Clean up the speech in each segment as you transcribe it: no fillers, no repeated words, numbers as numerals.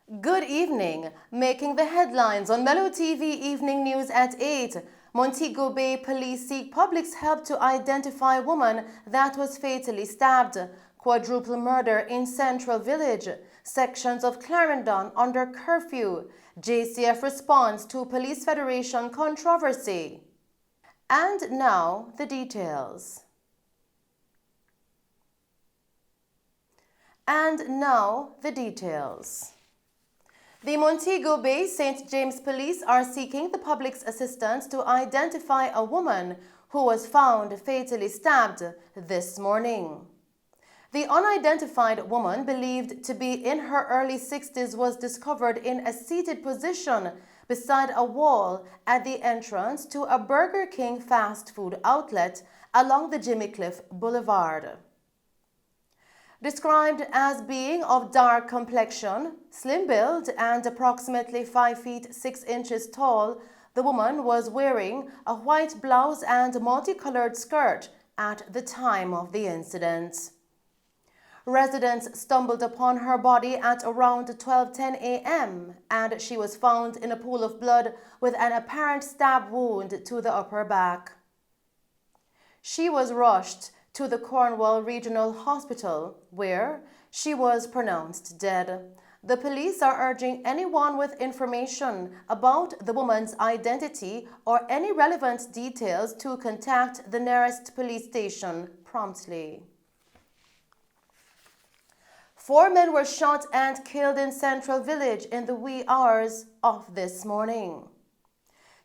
Good evening. Making the headlines on Mello TV Evening News at 8. Montego Bay police seek public's help to identify woman that was fatally stabbed. Quadruple murder in Central Village. Sections of Clarendon under curfew. JCF responds to Police Federation controversy. And now the details. The Montego Bay St. James Police are seeking the public's assistance to identify a woman who was found fatally stabbed this morning. The unidentified woman, believed to be in her early 60s, was discovered in a seated position beside a wall at the entrance to a Burger King fast food outlet along the Jimmy Cliff Boulevard. Described as being of dark complexion, slim build, and approximately 5 feet 6 inches tall, the woman was wearing a white blouse and multicolored skirt at the time of the incident. Residents stumbled upon her body at around 12:10 a.m. and she was found in a pool of blood with an apparent stab wound to the upper back. She was rushed to the Cornwall Regional Hospital, where she was pronounced dead. The police are urging anyone with information about the woman's identity or any relevant details to contact the nearest police station promptly. 4 men were shot and killed in Central Village in the wee hours of this morning.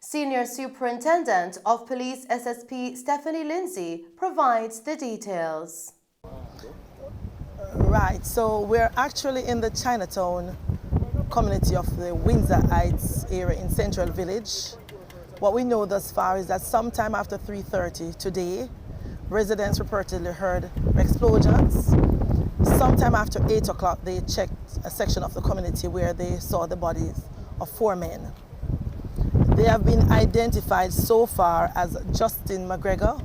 Senior Superintendent of Police SSP Stephanie Lindsay provides the details. Right, so we're actually in the Chinatown community of the Windsor Heights area in Central Village. What we know thus far is that sometime after 3:30 today, residents reportedly heard explosions. Sometime after 8 o'clock, they checked a section of the community where they saw the bodies of 4 men. They have been identified so far as Justin McGregor,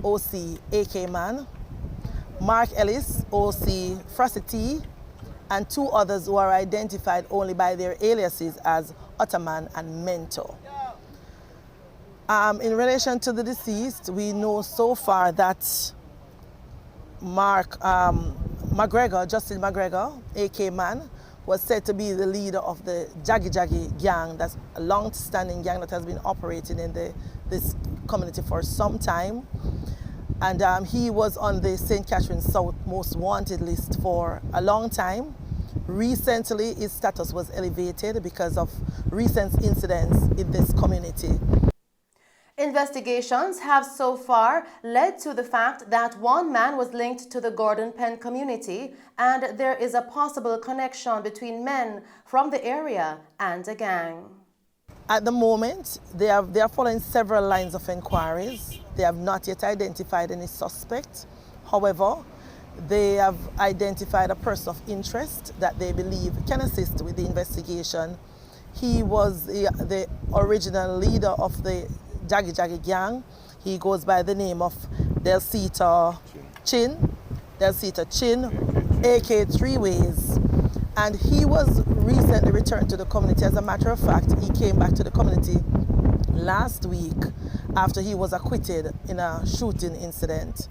OC AK Man, Mark Ellis, OC Frosty, and 2 others who are identified only by their aliases as Ottoman and Mentor. In relation to the deceased, we know so far that Justin McGregor, AK Man, was said to be the leader of the Jaggy gang. That's a long-standing gang that has been operating in this community for some time. And he was on the St. Catherine South Most Wanted list for a long time. Recently, his status was elevated because of recent incidents in this community. Investigations have so far led to the fact that 1 man was linked to the Gordon Penn community, and there is a possible connection between men from the area and a gang. At the moment, they are following several lines of inquiries. They have not yet identified any suspect. However, they have identified a person of interest that they believe can assist with the investigation. He was the original leader of the Jaggy gang. He goes by the name of Delcita Chin, AK 3 Ways. And he was recently returned to the community. As a matter of fact, he came back to the community last week after he was acquitted in a shooting incident.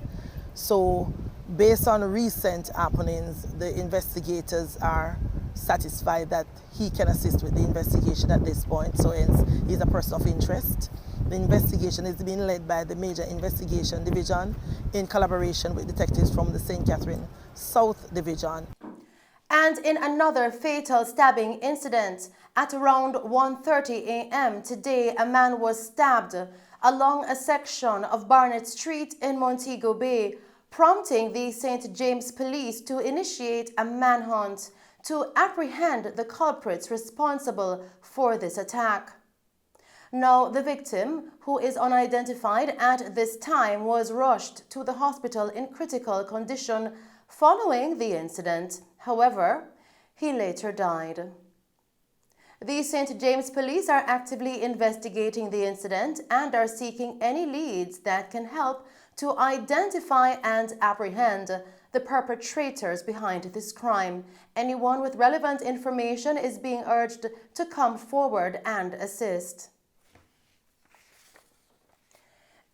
So based on recent happenings, the investigators are satisfied that he can assist with the investigation at this point. So hence, he's a person of interest. The investigation is being led by the Major Investigation Division in collaboration with detectives from the St. Catherine South Division. And in another fatal stabbing incident, at around 1:30 a.m. today, a man was stabbed along a section of Barnett Street in Montego Bay, prompting the St. James Police to initiate a manhunt to apprehend the culprits responsible for this attack. Now, the victim, who is unidentified at this time, was rushed to the hospital in critical condition following the incident. However, he later died. The St. James Police are actively investigating the incident and are seeking any leads that can help to identify and apprehend the perpetrators behind this crime. Anyone with relevant information is being urged to come forward and assist.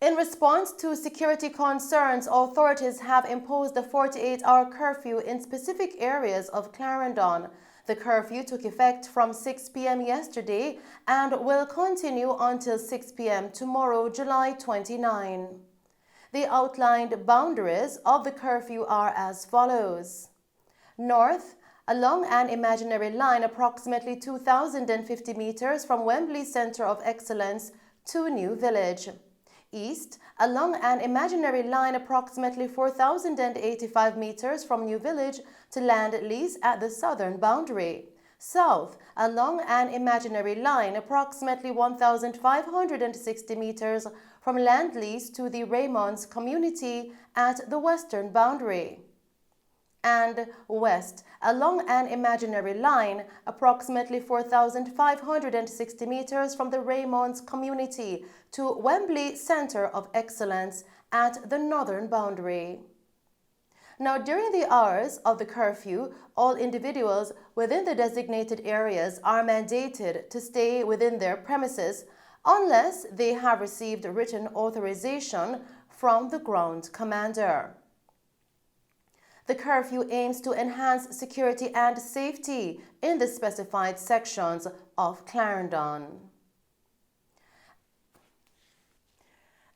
In response to security concerns, authorities have imposed a 48-hour curfew in specific areas of Clarendon. The curfew took effect from 6 p.m. yesterday and will continue until 6 p.m. tomorrow, July 29. The outlined boundaries of the curfew are as follows. North, along an imaginary line approximately 2,050 meters from Wembley Centre of Excellence to New Village. East, along an imaginary line approximately 4,085 meters from New Village to Land Lease at the southern boundary. South, along an imaginary line approximately 1,560 meters from Land Lease to the Raymonds community at the western boundary. And west, along an imaginary line approximately 4,560 meters from the Raymonds community to Wembley Centre of Excellence at the northern boundary. Now, during the hours of the curfew, all individuals within the designated areas are mandated to stay within their premises unless they have received written authorization from the ground commander. The curfew aims to enhance security and safety in the specified sections of Clarendon.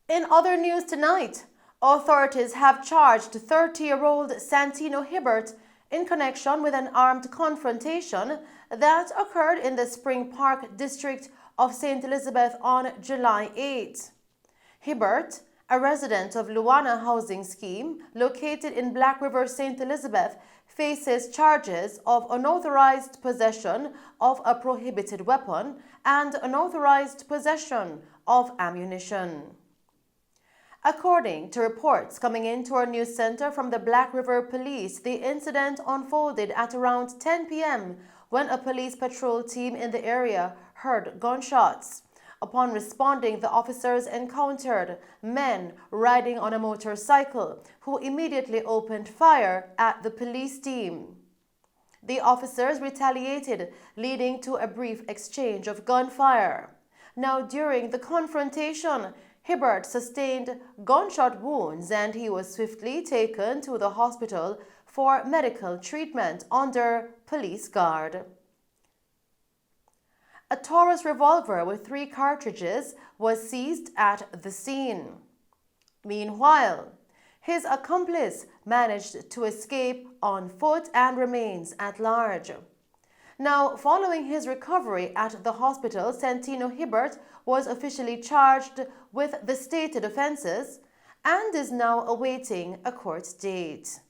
In other news tonight, authorities have charged 30-year-old Santino Hibbert in connection with an armed confrontation that occurred in the Spring Park district of St. Elizabeth on July 8. Hibbert, a resident of Luana Housing Scheme located in Black River, St. Elizabeth, faces charges of unauthorized possession of a prohibited weapon and unauthorized possession of ammunition. According to reports coming into our news center from the Black River Police, the incident unfolded at around 10 p.m. when a police patrol team in the area heard gunshots. Upon responding, the officers encountered men riding on a motorcycle who immediately opened fire at the police team. The officers retaliated, leading to a brief exchange of gunfire. Now, during the confrontation, Hibbert sustained gunshot wounds and he was swiftly taken to the hospital for medical treatment under police guard. A Taurus revolver with 3 cartridges was seized at the scene. Meanwhile, his accomplice managed to escape on foot and remains at large. Now, following his recovery at the hospital, Santino Hibbert was officially charged with the stated offenses and is now awaiting a court date.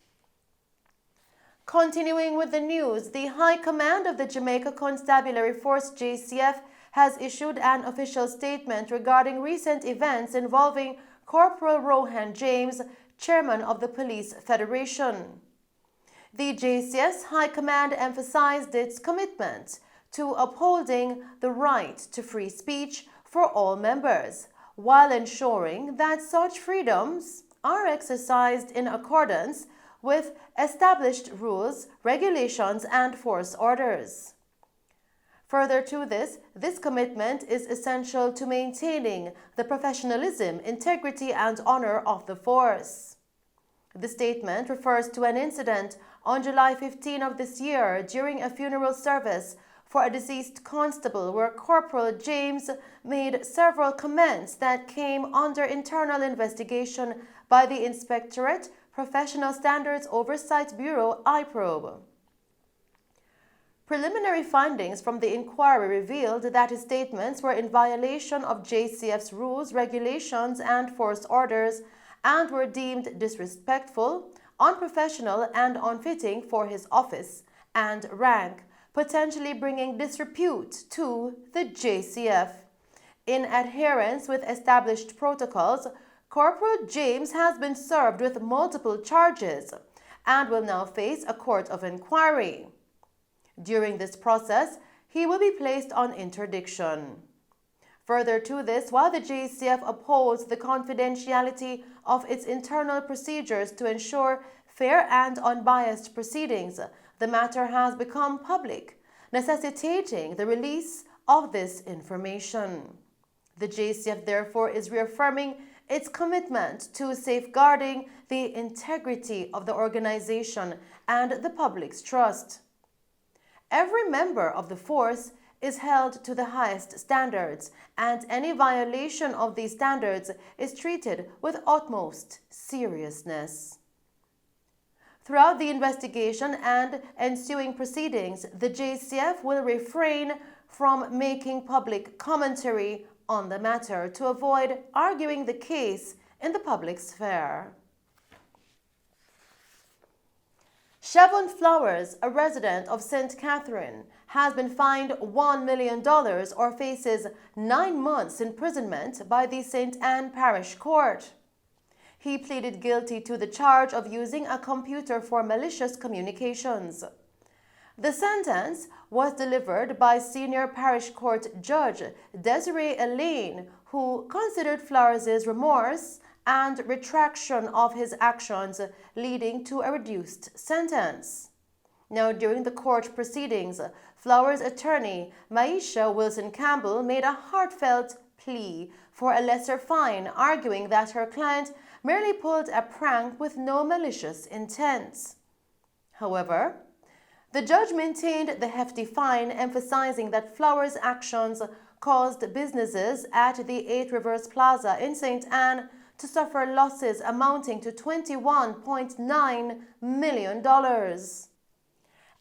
Continuing with the news, the High Command of the Jamaica Constabulary Force JCF has issued an official statement regarding recent events involving Corporal Rohan James, chairman of the Police Federation. The JCS High Command emphasized its commitment to upholding the right to free speech for all members, while ensuring that such freedoms are exercised in accordance with established rules, regulations, and force orders. Further to this commitment is essential to maintaining the professionalism, integrity, and honor of the force. The statement refers to an incident on July 15 of this year during a funeral service for a deceased constable where Corporal James made several comments that came under internal investigation by the Inspectorate Professional Standards Oversight Bureau, IPROB. Preliminary findings from the inquiry revealed that his statements were in violation of JCF's rules, regulations, and force orders and were deemed disrespectful, unprofessional, and unfitting for his office and rank, potentially bringing disrepute to the JCF. In adherence with established protocols, Corporal James has been served with multiple charges and will now face a court of inquiry. During this process, he will be placed on interdiction. Further to this, while the JCF upholds the confidentiality of its internal procedures to ensure fair and unbiased proceedings, the matter has become public, necessitating the release of this information. The JCF therefore is reaffirming its commitment to safeguarding the integrity of the organization and the public's trust. Every member of the force is held to the highest standards, and any violation of these standards is treated with utmost seriousness. Throughout the investigation and ensuing proceedings, the JCF will refrain from making public commentary on the matter to avoid arguing the case in the public sphere. Siobhan Flowers, a resident of St. Catherine, has been fined $1 million or faces 9 months imprisonment by the St. Anne Parish Court. He pleaded guilty to the charge of using a computer for malicious communications. The sentence was delivered by Senior Parish Court Judge Desiree Elaine, who considered Flowers' remorse and retraction of his actions, leading to a reduced sentence. Now, during the court proceedings, Flowers' attorney, Maisha Wilson Campbell, made a heartfelt plea for a lesser fine, arguing that her client merely pulled a prank with no malicious intent. However, the judge maintained the hefty fine, emphasizing that Flowers' actions caused businesses at the Eight Rivers Plaza in St. Anne to suffer losses amounting to $21.9 million.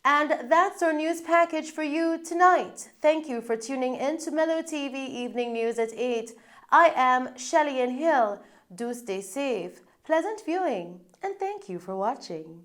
And that's our news package for you tonight. Thank you for tuning in to Mello TV Evening News at 8. I am Shelley Hill. Do stay safe, pleasant viewing, and thank you for watching.